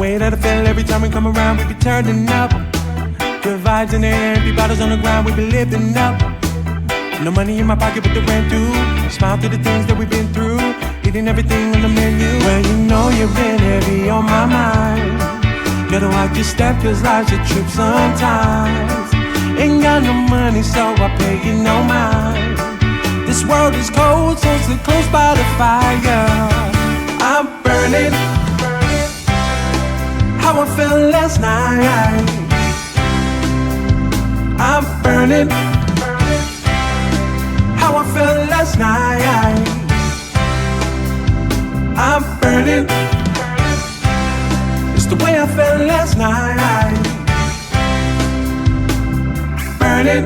way that I feel every time we come around, we be turning up. Good vibes in the air, empty bottles on the ground, we be living up. No money in my pocket, but the rent due. Smile through the things that we've been through, eating everything on the menu. Well, you know you've been heavy on my mind. Gotta watch your step, cause life's a trip sometimes. Ain't got no money, so I pay you no mind. This world is cold, so sit close by the fire. I'm burning, how I felt last night. I'm burning, how I felt last night. I'm burning, it's the way I felt last night. Burning,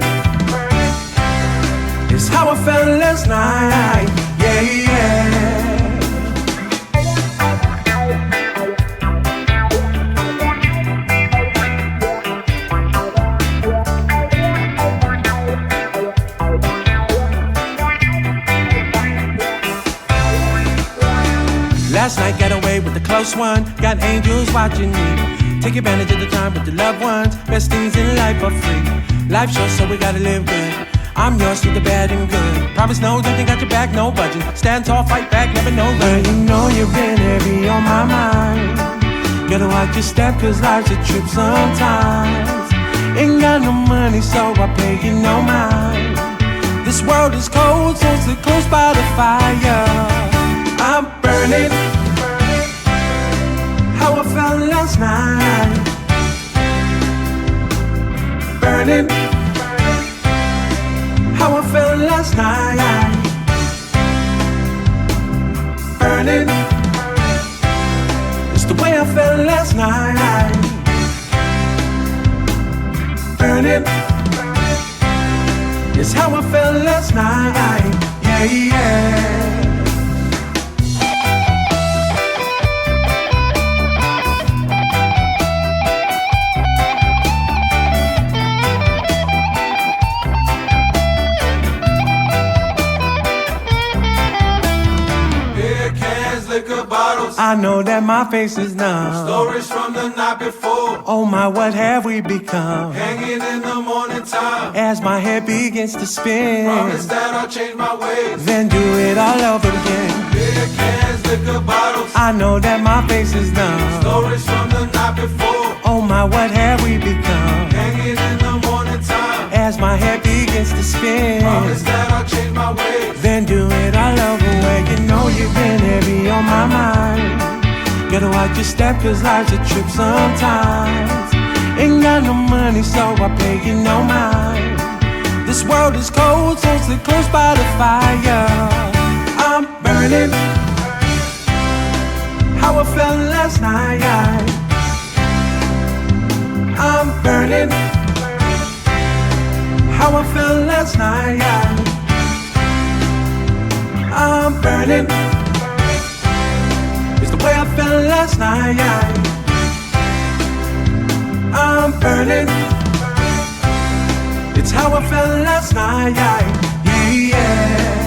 it's how I felt last night. Yeah, yeah. Last night got away with the close one. Got angels watching me. Take advantage of the time with the loved ones. Best things in life are free. Life short, so we gotta live good. I'm yours through the bad and good. Promise no, nothing got your back, no budging. Stand tall, fight back, never know running. Well, you know you've been heavy on my mind. Gotta watch your step, cause life's a trip sometimes. Ain't got no money, so I pay you no mind. This world is cold, so sit close by the fire. I'm burning, how I felt last night. Burning, how I felt last night. Burning, it's the way I felt last night. Burning, it's how I felt last night. Yeah, yeah. I know that my face is numb. Stories from the night before. Oh my, what have we become? Hanging in the morning time. As my head begins to spin. Promise that I'll change my ways. Then do it all over again. Beer cans, liquor bottles. I know that my face is numb. Stories from the night before. Oh my, what have we become? Hanging in the morning time. As my head begins to spin. Promise that I'll change my ways. Then do it all over again. You know you've been heavy on my mind. Gotta watch your step, cause life's a trip sometimes. Ain't got no money, so I pay you no mind. This world is cold, so sit close by the fire. I'm burning, how I felt last night. I'm burning, how I felt last night. I'm burning, it's the way I felt last night. I'm burning, it's how I felt last night. Yeah, yeah.